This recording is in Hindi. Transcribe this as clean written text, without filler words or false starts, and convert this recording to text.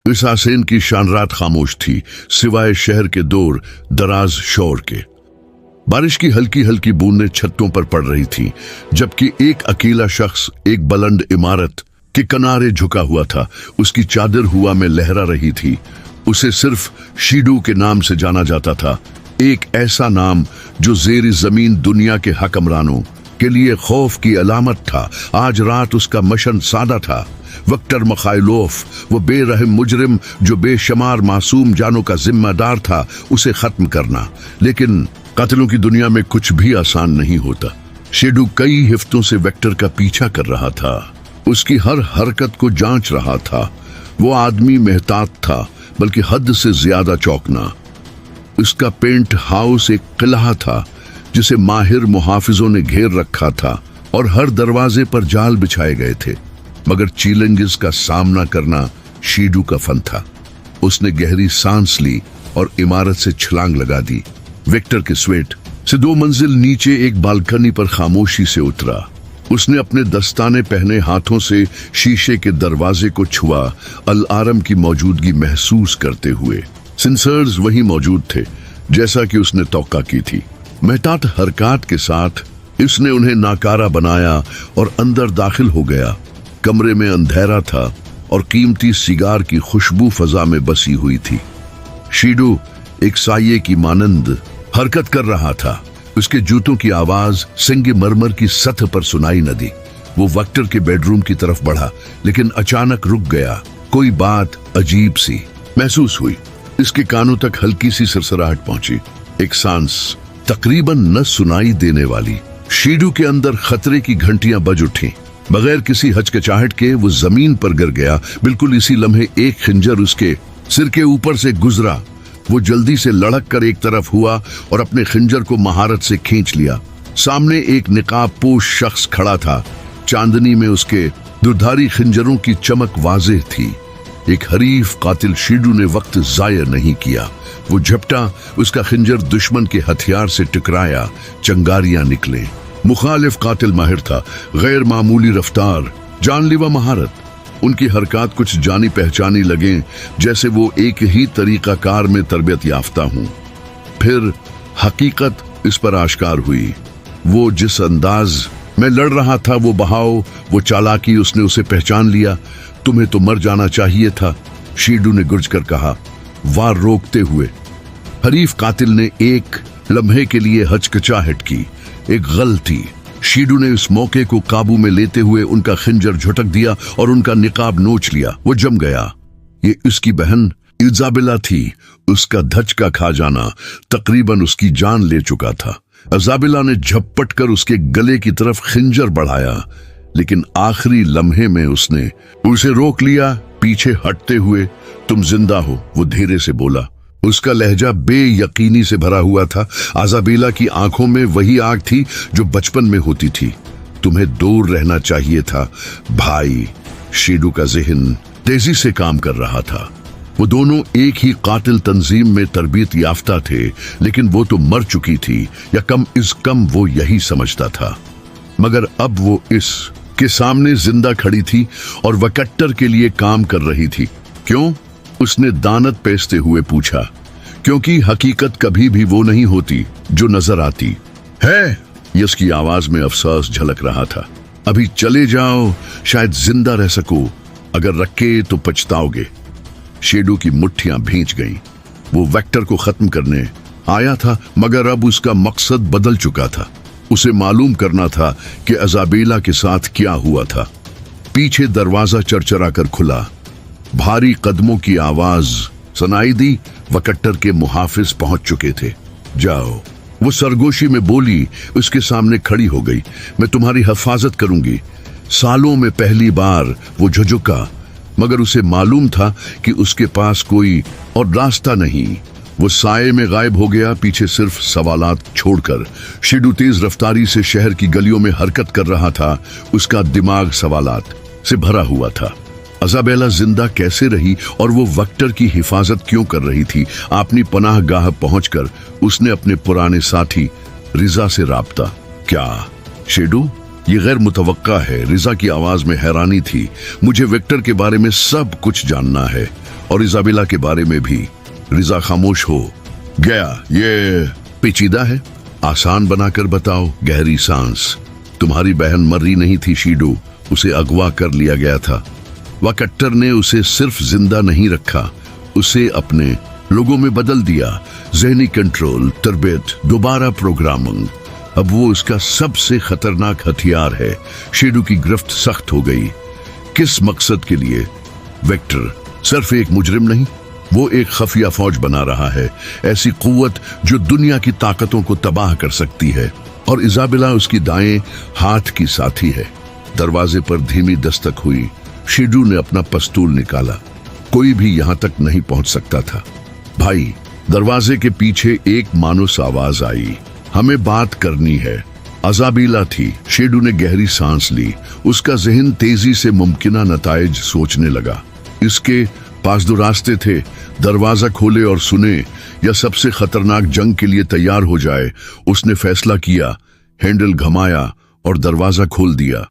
इस आसेन की शान रात खामोश थी, सिवाय शहर के दूर दराज शोर के। बारिश की हल्की हल्की बूंदें छतों पर पड़ रही थी, जबकि एक अकेला शख्स एक बुलंद इमारत के किनारे झुका हुआ था। उसकी चादर हवा में लहरा रही थी। उसे सिर्फ शीडू के नाम से जाना जाता था, एक ऐसा नाम जो जेर जमीन दुनिया के हकमरानों के लिए खौफ की अलामत था। आज रात उसका मिशन सादा था। विक्टर मखाइलोफ, वो बेरहम मुजरिम जो बेशुमार मासूम जानों का जिम्मेदार था, उसे खत्म करना। लेकिन कातिलों की दुनिया में कुछ भी आसान नहीं होता। शीडू कई हफ्तों से विक्टर का पीछा कर रहा था, उसकी हर हरकत को जांच रहा था। वो आदमी मेहतात था, बल्कि हद से ज्यादा चौकना। उसका पेंट हाउस एक किला था जिसे माहिर मुहाफिजों ने घेर रखा था और हर दरवाजे पर जाल बिछाए गए थे। मगर चैलेंजेस का सामना करना शीडू का फन था। उसने गहरी सांस ली और इमारत से छलांग लगा दी। विक्टर के स्वेट से 2 मंजिल नीचे एक बालकनी पर खामोशी से उतरा। उसने अपने दस्ताने पहने हाथों से शीशे के दरवाजे को छुआ, अल आरम की मौजूदगी महसूस करते हुए। सेंसर्स वहीं मौजूद थे, जैसा कि उसने तौका की थी। मेहतात हरकत के साथ इसने उन्हें नाकारा बनाया और अंदर दाखिल हो गया। कमरे में अंधेरा था और कीमती सिगार की खुशबू फजा में बसी हुई थी। शीडू एक साये की मानंद हरकत कर रहा था। उसके जूतों की आवाज संगे मरमर की सतह पर सुनाई न दी। वो विक्टर के बेडरूम की तरफ बढ़ा, लेकिन अचानक रुक गया। कोई बात अजीब सी महसूस हुई। इसके कानों तक हल्की सी सरसराहट पहुंची, एक सांस तकरीबन न सुनाई देने वाली। शीडू के अंदर खतरे की घंटियां बज उठी। बगैर किसी हचकिचाहट के वो जमीन पर गिर गया। बिल्कुल इसी लम्हे एक खंजर उसके सिर के ऊपर से गुजरा। वो जल्दी से लड़क कर एक तरफ हुआ और अपने खंजर को महारत से खींच लिया। सामने एक निकाब पोश शख्स खड़ा था। चांदनी में उसके दुधारी खंजरों की चमक वाज़ेह थी। एक हरीफ कातिल। शीडू ने वक्त जाया नहीं किया। वो झपटा, उसका खंजर दुश्मन के हथियार से टकराया। चंगारियां निकले। मुखालिफ कातिल माहिर था, गैर मामूली रफ्तार, जानलेवा महारत। उनकी हरकत कुछ जानी पहचानी लगे, जैसे वो एक ही तरीका कार में तरबियत याफ्ता हूं। फिर हकीकत इस पर आश्कार हुई। वो जिस अंदाज में लड़ रहा था, वो बहाव, वो चालाकी, उसने उसे पहचान लिया। तुम्हें तो मर जाना चाहिए था, शीडू ने गुर्ज कर कहा, वार रोकते हुए। हरीफ कातिल ने एक लम्हे के लिए हचकिचाहट की। एक गलती। शीडू ने इस मौके को काबू में लेते हुए उनका खंजर झटक दिया और उनका निकाब नोच लिया। वो जम गया। ये उसकी बहन इजाबेला थी। उसका धचका खा जाना तकरीबन उसकी जान ले चुका था। इजाबेला ने झपट कर उसके गले की तरफ खंजर बढ़ाया, लेकिन आखिरी लम्हे में उसने उसे रोक लिया। पीछे हटते हुए, तुम जिंदा हो, वो धीरे से बोला। उसका लहजा बेयकीनी से भरा हुआ था। इजाबेला की आंखों में वही आग थी जो बचपन में होती थी। तुम्हें दूर रहना चाहिए था भाई। शीडू का ज़हन तेजी से काम कर रहा था। वो दोनों एक ही कातिल तंजीम में तरबियत याफ्ता थे, लेकिन वो तो मर चुकी थी, या कम इस कम वो यही समझता था। मगर अब वो इस के सामने जिंदा खड़ी थी और विक्टर के लिए काम कर रही थी। क्यों? उसने दानत पेसते हुए पूछा। क्योंकि हकीकत कभी भी वो नहीं होती जो नजर आती है। यश की आवाज में अफसोस झलक रहा था। अभी चले जाओ, शायद जिंदा रह सको। अगर रखे तो पछताओगे। शीडू की मुट्ठियां भींच गईं। वो विक्टर को खत्म करने आया था, मगर अब उसका मकसद बदल चुका था। उसे मालूम करना था कि इजाबेला के साथ क्या हुआ था। पीछे दरवाजा चरचरा कर खुला। भारी कदमों की आवाज सुनाई दी। विक्टर के मुहाफिज पहुंच चुके थे। जाओ, वो सरगोशी में बोली। उसके सामने खड़ी हो गई। मैं तुम्हारी हिफाजत करूंगी। सालों में पहली बार वो झुझुका, मगर उसे मालूम था कि उसके पास कोई और रास्ता नहीं। वो साये में गायब हो गया, पीछे सिर्फ सवालात छोड़कर। शीडू तेज रफ्तारी से शहर की गलियों में हरकत कर रहा था। उसका दिमाग सवालात से भरा हुआ था। इजाबेला जिंदा कैसे रही और वो विक्टर की हिफाजत क्यों कर रही थी? अपनी पनाह गाह पहुंचकर उसने अपने पुराने साथी रिजा से राब्ता। क्या शीडू? ये गैर मुतवक्का है। रिजा की आवाज में हैरानी थी। मुझे विक्टर के बारे में सब कुछ जानना है। और इजाबेला के बारे में भी। रिजा खामोश हो गया। ये पेचीदा है, आसान बनाकर बताओ। गहरी सांस। तुम्हारी बहन मर्री नहीं थी शीडू, उसे अगवा कर लिया गया था। वाकट्टर ने उसे सिर्फ जिंदा नहीं रखा, उसे अपने लोगों में बदल दिया। ज़हनी कंट्रोल, तरबियत, दोबारा प्रोग्रामिंग। अब वो उसका सबसे खतरनाक हथियार है। शीडू की गिरफ्त सख्त हो गई। किस मकसद के लिए? वेक्टर सिर्फ एक मुजरिम नहीं, वो एक खफिया फौज बना रहा है, ऐसी कुव्वत जो दुनिया की ताकतों को तबाह कर सकती है। और इजाबेला उसकी दाएं हाथ की साथी है। दरवाजे पर धीमी दस्तक हुई। शीडू ने अपना पस्तूल निकाला। कोई भी यहां तक नहीं पहुंच सकता था। भाई, दरवाजे के पीछे एक मानुस आवाज आई। हमें बात करनी है। इजाबेला थी। शीडू ने गहरी सांस ली। उसका जहन तेजी से मुमकिना नताइज सोचने लगा। इसके पास दो रास्ते थे, दरवाजा खोले और सुने, या सबसे खतरनाक जंग के लिए तैयार हो जाए। उसने फैसला किया, हैंडल घुमाया और दरवाजा खोल दिया।